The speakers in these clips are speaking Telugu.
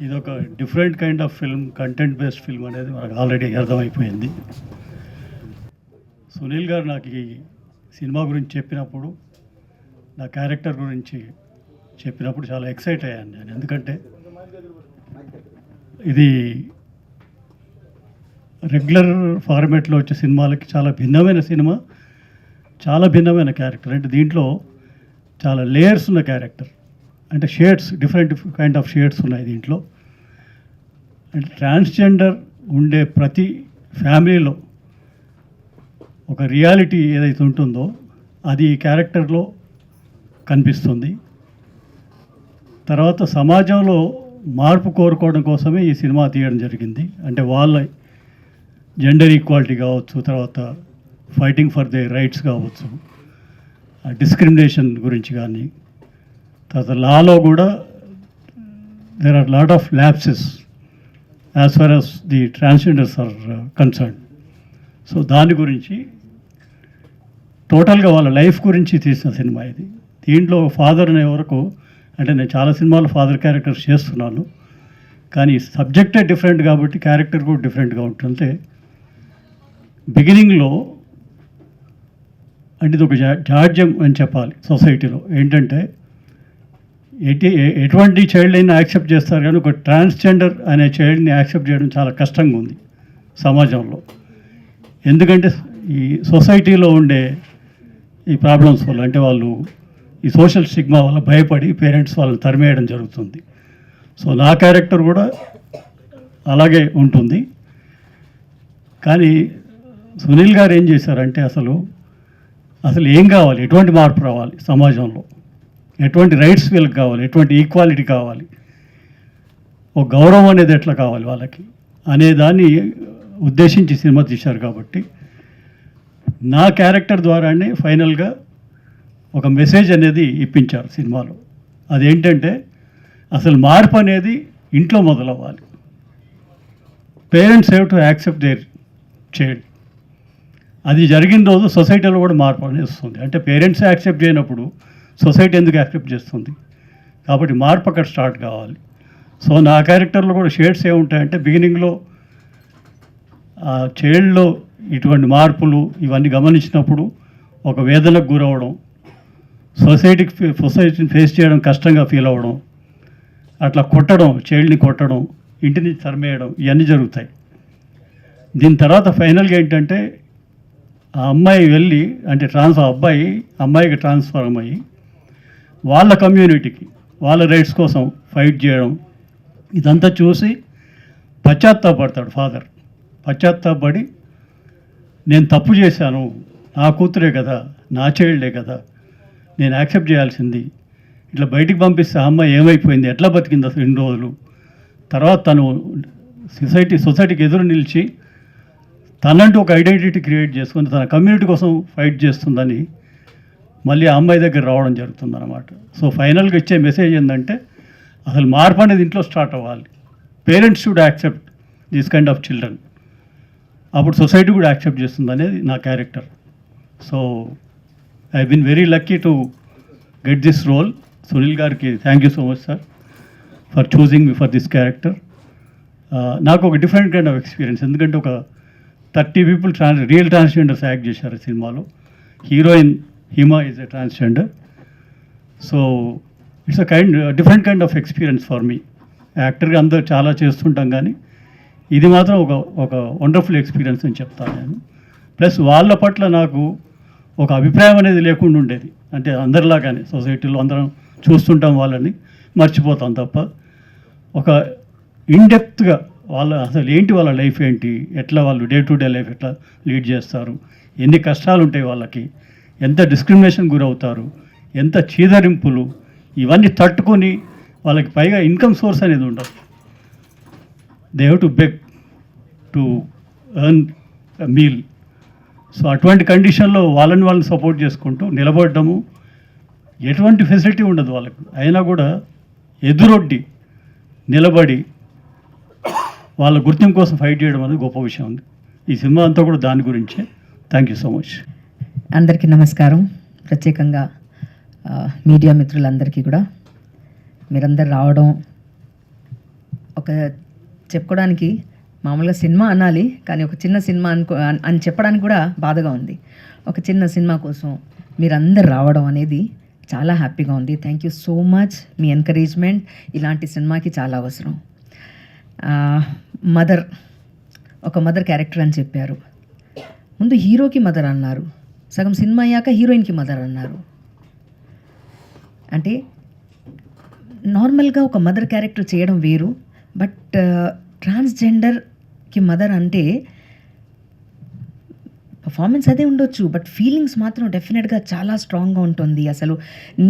ఇది ఒక different kind of film, content based film అనేది మనకు ఆల్రెడీ అర్థమైపోయింది. సునీల్ గారు నాకు ఈ సినిమా గురించి చెప్పినప్పుడు, నా క్యారెక్టర్ గురించి చెప్పినప్పుడు చాలా ఎక్సైట్ అయ్యాను నేను. ఎందుకంటే ఇది రెగ్యులర్ ఫార్మేట్లో వచ్చే సినిమాలకి చాలా భిన్నమైన సినిమా, చాలా భిన్నమైన క్యారెక్టర్. అంటే దీంట్లో చాలా లేయర్స్ ఉన్న క్యారెక్టర్, అంటే shades, different kind of shades ఉన్నాయి దీంట్లో. అంటే ట్రాన్స్జెండర్ ఉండే ప్రతి ఫ్యామిలీలో ఒక రియాలిటీ ఏదైతే ఉంటుందో అది ఈ క్యారెక్టర్లో కనిపిస్తుంది. తర్వాత సమాజంలో మార్పు కోరుకోవడం కోసమే ఈ సినిమా తీయడం జరిగింది. అంటే వాళ్ళ జెండర్ ఈక్వాలిటీ కావచ్చు, తర్వాత ఫైటింగ్ ఫర్ ది రైట్స్ కావచ్చు, డిస్క్రిమినేషన్ గురించి కానీ, తర్వాత లాలో కూడా there are lot of lapses as far as the transgenders are concern. So దాని గురించి టోటల్గా వాళ్ళ లైఫ్ గురించి తీసిన సినిమా ఇది. దీంట్లో ఫాదర్ అనే వరకు, అంటే నేను చాలా సినిమాలు ఫాదర్ క్యారెక్టర్స్ చేస్తున్నాను, కానీ సబ్జెక్టే డిఫరెంట్ కాబట్టి క్యారెక్టర్ కూడా డిఫరెంట్గా ఉంటుంది. బిగినింగ్లో అంటే ఇది ఒక జాడ్యం అని చెప్పాలి సొసైటీలో. ఏంటంటే ఎటువంటి చైల్డ్ అయినా యాక్సెప్ట్ చేస్తారు, కానీ ఒక ట్రాన్స్జెండర్ అనే చైల్డ్ని యాక్సెప్ట్ చేయడం చాలా కష్టంగా ఉంది సమాజంలో. ఎందుకంటే ఈ సొసైటీలో ఉండే ఈ ప్రాబ్లమ్స్ వల్ల, అంటే వాళ్ళు ఈ సోషల్ స్టిగ్మా వల్ల భయపడి పేరెంట్స్ వాళ్ళని తరిమేయడం జరుగుతుంది. సో నా క్యారెక్టర్ కూడా అలాగే ఉంటుంది. కానీ సునీల్ గారు ఏం చేశారంటే అసలు ఏం కావాలి, ఎటువంటి మార్పు రావాలి సమాజంలో, ఎటువంటి రైట్స్ వీళ్ళకి కావాలి, ఎటువంటి ఈక్వాలిటీ కావాలి, ఒక గౌరవం అనేది ఎట్లా కావాలి వాళ్ళకి అనే దాన్ని ఉద్దేశించి సినిమా తీశారు. కాబట్టి నా క్యారెక్టర్ ద్వారానే ఫైనల్గా ఒక మెసేజ్ అనేది ఇప్పించారు సినిమాలో. అదేంటంటే అసలు మార్పు అనేది ఇంట్లో మొదలవ్వాలి. Parents have to accept their child. అది జరిగిన రోజు సొసైటీలో కూడా మార్పు అనేది వస్తుంది. అంటే పేరెంట్స్ యాక్సెప్ట్ చేయనప్పుడు సొసైటీ ఎందుకు యాక్సెప్ట్ చేస్తుంది? కాబట్టి మార్పు అక్కడ స్టార్ట్ కావాలి. సో నా క్యారెక్టర్లో కూడా షేడ్స్ ఏముంటాయంటే, బిగినింగ్లో ఆ చైల్డ్లో ఇటువంటి మార్పులు ఇవన్నీ గమనించినప్పుడు ఒక వేదనకు గురవడం, సొసైటీని ఫేస్ చేయడం కష్టంగా ఫీల్ అవ్వడం, అట్లా కొట్టడం, చైల్డ్ని కొట్టడం, ఇంటి నుంచి తరిమేయడం, ఇవన్నీ జరుగుతాయి. దీని తర్వాత ఫైనల్గా ఏంటంటే ఆ అమ్మాయి వెళ్ళి, అంటే అమ్మాయికి ట్రాన్స్ఫార్మ్ అయ్యి వాళ్ళ కమ్యూనిటీకి వాళ్ళ రైట్స్ కోసం ఫైట్ చేయడం, ఇదంతా చూసి పశ్చాత్తాపడతాడు ఫాదర్. పశ్చాత్తాపడి నేను తప్పు చేశాను, నా కూతురే కదా, నా చైల్డే కదా, నేను యాక్సెప్ట్ చేయాల్సింది, ఇట్లా బయటికి పంపిస్తే ఆ అమ్మాయి ఏమైపోయింది, ఎట్లా బతికింది అసలు ఇన్ని రోజులు, తర్వాత తను సొసైటీకి ఎదురు నిలిచి తనంటూ ఒక ఐడెంటిటీ క్రియేట్ చేసుకుని తన కమ్యూనిటీ కోసం ఫైట్ చేస్తుందని మళ్ళీ ఆ అమ్మాయి దగ్గర రావడం జరుగుతుందన్నమాట. సో ఫైనల్గా ఇచ్చే మెసేజ్ ఏంటంటే అసలు మార్పు అనేది ఇంట్లో స్టార్ట్ అవ్వాలి. Parents should accept this kind of children. అప్పుడు సొసైటీ కూడా యాక్సెప్ట్ చేస్తుంది అనేది నా character. So I been very lucky to get this role. Sunil గారికి thank you so much sir for choosing me for this character. నాకు ఒక డిఫరెంట్ కైండ్ ఆఫ్ ఎక్స్పీరియన్స్. ఎందుకంటే ఒక 30 people రియల్ ట్రాన్స్జెండర్స్ యాక్ట్ చేశారు సినిమాలో. Heroine Hima is a transgender. So it's different kind of experience for me. యాక్టర్గా అందరూ చాలా చేస్తుంటాం, కానీ ఇది మాత్రం ఒక వండర్ఫుల్ ఎక్స్పీరియన్స్ అని చెప్తాను నేను. ప్లస్ వాళ్ళ పట్ల నాకు ఒక అభిప్రాయం అనేది లేకుండా ఉండేది. అంటే అందరిలాగానే సొసైటీలో అందరం చూస్తుంటాం, వాళ్ళని మర్చిపోతాం తప్ప ఒక ఇన్డెప్త్గా అసలు ఏంటి, వాళ్ళ లైఫ్ ఏంటి, ఎట్లా వాళ్ళు డే టు డే లైఫ్ ఎట్లా లీడ్ చేస్తారు, ఎన్ని కష్టాలు ఉంటాయి వాళ్ళకి, ఎంత డిస్క్రిమినేషన్ గురవుతారు, ఎంత చీదరింపులు, ఇవన్నీ తట్టుకొని వాళ్ళకి పైగా ఇన్కమ్ సోర్స్ అనేది ఉండదు. They have to beg to earn meal. So అటువంటి కండిషన్లో వాళ్ళని సపోర్ట్ చేసుకుంటూ నిలబడము, ఎటువంటి ఫెసిలిటీ ఉండదు వాళ్ళకి, అయినా కూడా ఎదురొడ్డి నిలబడి వాళ్ళ గుర్తింపు కోసం ఫైట్ చేయడం అనేది గొప్ప విషయం ఉంది. ఈ సినిమా అంతా కూడా దాని గురించే. Thank you so much. అందరికీ నమస్కారం. ప్రత్యేకంగా మీడియా మిత్రులందరికీ కూడా మీరందరు రావడం ఒక చెప్పుకోవడానికి మామూలుగా సినిమా అనాలి, కానీ ఒక చిన్న సినిమా అని చెప్పడానికి కూడా బాధగా ఉంది. ఒక చిన్న సినిమా కోసం మీరందరు రావడం అనేది చాలా హ్యాపీగా ఉంది. Thank you so much. Me encouragement ఇలాంటి సినిమాకి చాలా అవసరం. మదర్, ఒక మదర్ క్యారెక్టర్ అని చెప్పారు. ముందు హీరోకి మదర్ అన్నారు, సగం సినిమా అయ్యాక హీరోయిన్కి మదర్ అన్నారు. అంటే నార్మల్గా ఒక మదర్ క్యారెక్టర్ చేయడం వేరు, బట్ ట్రాన్స్జెండర్కి మదర్ అంటే పర్ఫార్మెన్స్ అదే ఉండొచ్చు, బట్ ఫీలింగ్స్ మాత్రం డెఫినెట్గా చాలా స్ట్రాంగ్గా ఉంటుంది. అసలు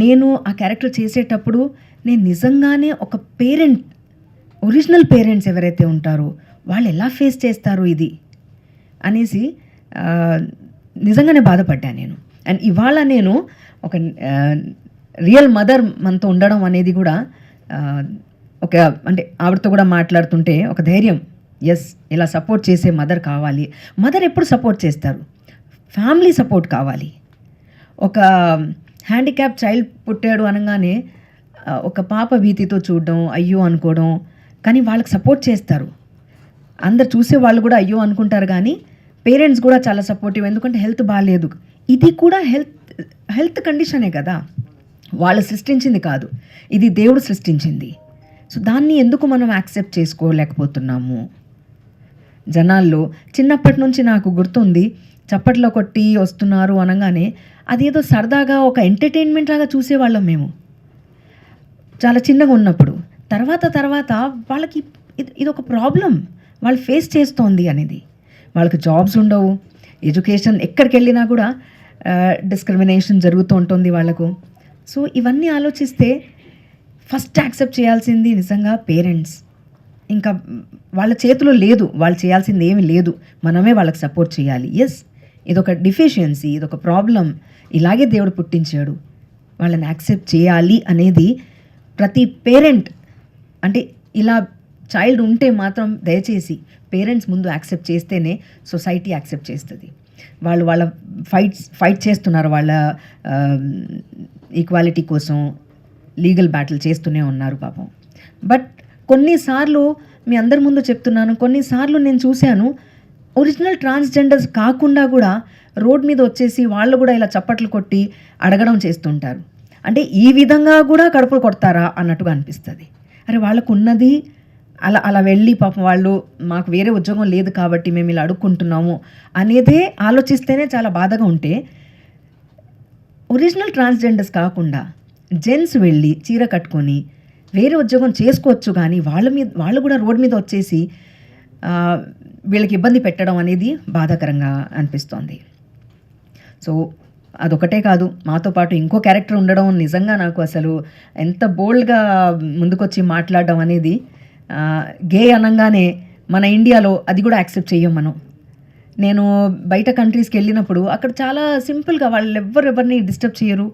నేను ఆ క్యారెక్టర్ చేసేటప్పుడు నేను నిజంగానే ఒక పేరెంట్, ఒరిజినల్ పేరెంట్స్ ఎవరైతే ఉంటారో వాళ్ళు ఎలా ఫేస్ చేస్తారు ఇది అనేసి నిజంగానే బాధపడ్డా నేను. అండ్ ఇవాళ నేను ఒక రియల్ మదర్ మనతో ఉండడం అనేది కూడా ఒక అంటే ఆవిడతో కూడా మాట్లాడుతుంటే ఒక ధైర్యం, ఎస్ ఇలా సపోర్ట్ చేసే మదర్ కావాలి. మదర్ ఎప్పుడు సపోర్ట్ చేస్తారు, ఫ్యామిలీ సపోర్ట్ కావాలి. ఒక హ్యాండిక్యాప్ చైల్డ్ పుట్టాడు అనగానే ఒక పాప భీతితో చూడడం, అయ్యో అనుకోవడం, కానీ వాళ్ళకి సపోర్ట్ చేస్తారు. అందరు చూసే వాళ్ళు కూడా అయ్యో అనుకుంటారు, కానీ పేరెంట్స్ కూడా చాలా సపోర్టివ్. ఎందుకంటే హెల్త్ బాగాలేదు, ఇది కూడా హెల్త్ కండిషనే కదా, వాళ్ళు సృష్టించింది కాదు, ఇది దేవుడు సృష్టించింది. సో దాన్ని ఎందుకు మనం యాక్సెప్ట్ చేసుకోలేకపోతున్నాము జనాల్లో? చిన్నప్పటి నుంచి నాకు గుర్తుంది, చప్పట్లో కొట్టి వస్తున్నారు అనగానే అదేదో సరదాగా ఒక ఎంటర్టైన్మెంట్ లాగా చూసేవాళ్ళం మేము చాలా చిన్నగా ఉన్నప్పుడు. తర్వాత వాళ్ళకి ఇది ఒక ప్రాబ్లం వాళ్ళు ఫేస్ చేస్తోంది అనేది. వాళ్ళకి జాబ్స్ ఉండవు, ఎడ్యుకేషన్ ఎక్కడికి వెళ్ళినా కూడా డిస్క్రిమినేషన్ జరుగుతూ ఉంటుంది వాళ్ళకు. సో ఇవన్నీ ఆలోచిస్తే ఫస్ట్ యాక్సెప్ట్ చేయాల్సింది నిజంగా పేరెంట్స్. ఇంకా వాళ్ళ చేతిలో లేదు, వాళ్ళు చేయాల్సింది ఏమీ లేదు, మనమే వాళ్ళకి సపోర్ట్ చేయాలి. ఎస్, ఇదొక డిఫిషియన్సీ, ఇదొక ప్రాబ్లం, ఇలాగే దేవుడు పుట్టించాడు, వాళ్ళని యాక్సెప్ట్ చేయాలి అనేది ప్రతి పేరెంట్. అంటే ఇలా చైల్డ్ ఉంటే మాత్రం దయచేసి పేరెంట్స్ ముందు యాక్సెప్ట్ చేస్తేనే సొసైటీ యాక్సెప్ట్ చేస్తుంది. వాళ్ళ ఫైట్ చేస్తున్నారు, వాళ్ళ ఈక్వాలిటీ కోసం లీగల్ బ్యాటిల్ చేస్తూనే ఉన్నారు పాపం. బట్ కొన్నిసార్లు మీ అందరి ముందు చెప్తున్నాను, కొన్నిసార్లు నేను చూశాను ఒరిజినల్ ట్రాన్స్జెండర్స్ కాకుండా కూడా రోడ్ మీద వచ్చేసి వాళ్ళు కూడా ఇలా చప్పట్లు కొట్టి అడగడం చేస్తుంటారు. అంటే ఈ విధంగా కూడా కడుపులు కొడతారా అన్నట్టుగా అనిపిస్తుంది. అరే వాళ్ళకు ఉన్నది అలా వెళ్ళి పాపం వాళ్ళు మాకు వేరే ఉద్యోగం లేదు కాబట్టి మేము ఇలా అడుక్కుంటున్నాము అనేదే ఆలోచిస్తేనే చాలా బాధగా ఉంటే, ఒరిజినల్ ట్రాన్స్జెండర్స్ కాకుండా జెంట్స్ వెళ్ళి చీర కట్టుకొని వేరే ఉద్యోగం చేసుకోవచ్చు, కానీ వాళ్ళు కూడా రోడ్ మీద వచ్చేసి వీళ్ళకి ఇబ్బంది పెట్టడం అనేది బాధాకరంగా అనిపిస్తోంది. సో అదొకటే కాదు, మాతో పాటు ఇంకో క్యారెక్టర్ ఉండడం నిజంగా నాకు అసలు ఎంత బోల్డ్గా ముందుకొచ్చి మాట్లాడడం అనేది. గే అనగానే మన ఇండియాలో అది కూడా యాక్సెప్ట్ చెయ్యం మనం. నేను బయట కంట్రీస్కి వెళ్ళినప్పుడు అక్కడ చాలా సింపుల్గా వాళ్ళు ఎవరిని డిస్టర్బ్ చేయరు,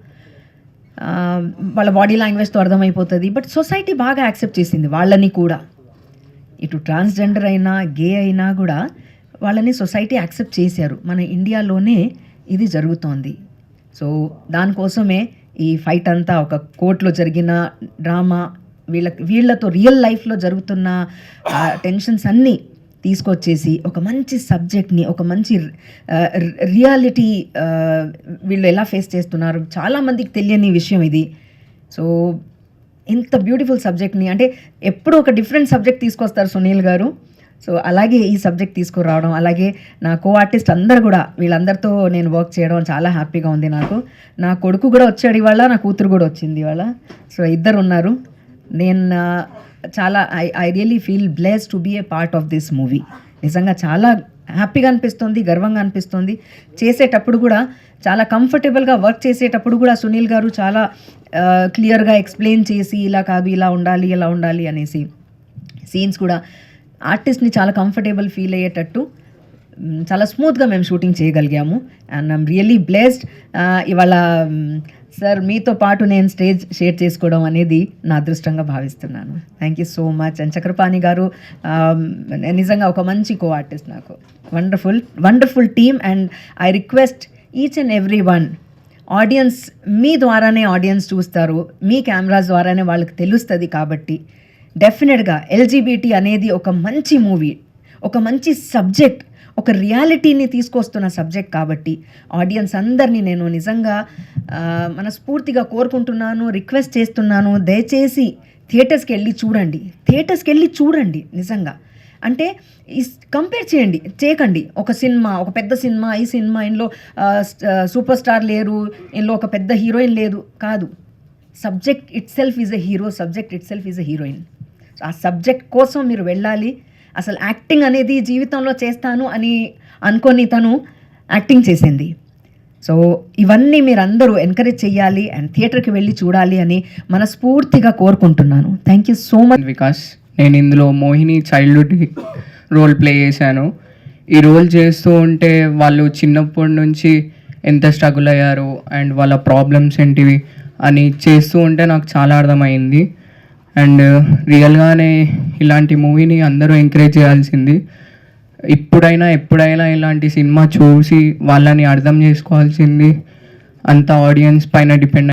వాళ్ళ బాడీ లాంగ్వేజ్తో అర్థమైపోతుంది. బట్ సొసైటీ బాగా యాక్సెప్ట్ చేసింది వాళ్ళని కూడా. ఇటు ట్రాన్స్జెండర్ అయినా గే అయినా కూడా వాళ్ళని సొసైటీ యాక్సెప్ట్ చేశారు. మన ఇండియాలోనే ఇది జరుగుతోంది. సో దానికోసమే ఈ ఫైట్ అంతా ఒక కోర్టులో జరిగిన డ్రామా, వీళ్ళతో రియల్ లైఫ్లో జరుగుతున్న టెన్షన్స్ అన్నీ తీసుకొచ్చేసి ఒక మంచి సబ్జెక్ట్ని, ఒక మంచి రియాలిటీ వీళ్ళు ఎలా ఫేస్ చేస్తున్నారు, చాలామందికి తెలియని విషయం ఇది. సో ఇంత బ్యూటిఫుల్ సబ్జెక్ట్ని, అంటే ఎప్పుడు ఒక డిఫరెంట్ సబ్జెక్ట్ తీసుకొస్తారు సునీల్ గారు. సో అలాగే ఈ సబ్జెక్ట్ తీసుకురావడం, అలాగే నా కో ఆర్టిస్ట్ అందరు కూడా వీళ్ళందరితో నేను వర్క్ చేయడం చాలా హ్యాపీగా ఉంది నాకు. నా కొడుకు కూడా వచ్చాడు ఇవాళ, నా కూతురు కూడా వచ్చింది ఇవాళ. సో ఇద్దరు ఉన్నారు. నేను చాలా I really feel blessed to be a part of this movie. నిజంగా చాలా హ్యాపీగా అనిపిస్తుంది, గర్వంగా అనిపిస్తుంది. చేసేటప్పుడు కూడా చాలా కంఫర్టబుల్గా వర్క్ చేసేటప్పుడు కూడా సునీల్ గారు చాలా క్లియర్గా ఎక్స్ప్లెయిన్ చేసి ఇలా కాదు ఇలా ఉండాలి అనేసి సీన్స్ కూడా ఆర్టిస్ట్ని చాలా కంఫర్టబుల్ ఫీల్ అయ్యేటట్టు చాలా స్మూత్గా మేము షూటింగ్ చేయగలిగాము. And I'm really blessed. ఇవాళ సార్ మీతో పాటు నేను స్టేజ్ షేర్ చేసుకోవడం అనేది నా అదృష్టంగా భావిస్తున్నాను. Thank you so much. And Chakrapani garu నిజంగా ఒక మంచి కో ఆర్టిస్ట్ నాకు. Wonderful team. And I request each and every one, audience మీ ద్వారానే ఆడియన్స్ చూస్తారు, మీ కెమెరాస్ ద్వారానే వాళ్ళకి తెలుస్తుంది. కాబట్టి డెఫినెట్గా ఎల్జీబీటీ అనేది ఒక మంచి మూవీ, ఒక మంచి సబ్జెక్ట్, ఒక రియాలిటీని తీసుకొస్తున్న సబ్జెక్ట్ కాబట్టి ఆడియన్స్ అందరినీ నేను నిజంగా మనస్ఫూర్తిగా కోరుకుంటున్నాను, రిక్వెస్ట్ చేస్తున్నాను. దయచేసి థియేటర్స్కి వెళ్ళి చూడండి నిజంగా. అంటే కంపేర్ చేయకండి ఒక సినిమా, ఒక పెద్ద సినిమా, ఈ సినిమా ఇందులో సూపర్ స్టార్ లేరు, ఇందులో ఒక పెద్ద హీరోయిన్ లేదు, కాదు. Subject it self is a hero, subject it self is a heroine. ఆ సబ్జెక్ట్ కోసం మీరు వెళ్ళాలి. అసలు యాక్టింగ్ అనేది జీవితంలో చేస్తాను అని అనుకొని తను యాక్టింగ్ చేసింది. సో ఇవన్నీ మీరందరూ ఎంకరేజ్ చేయాలి అండ్ థియేటర్కి వెళ్ళి చూడాలి అని మనస్ఫూర్తిగా కోరుకుంటున్నాను. Thank you so much. Vikas, నేను ఇందులో మోహిని చైల్డ్హుడ్ రోల్ ప్లే చేశాను. ఈ రోల్ చేస్తూ ఉంటే వాళ్ళు చిన్నప్పటి నుంచి ఎంత స్ట్రగుల్ అయ్యారు అండ్ వాళ్ళ ప్రాబ్లమ్స్ ఏంటివి అని చేస్తూ ఉంటే నాకు చాలా అర్థమైంది. అండ్ రియల్గానే ఇలాంటి మూవీని అందరూ ఎంకరేజ్ చేయాల్సింది. ఎప్పుడైనా ఇలాంటి సినిమా చూసి వాళ్ళని అర్థం చేసుకోవాల్సింది అంత ఆడియన్స్ పైన డిపెండ్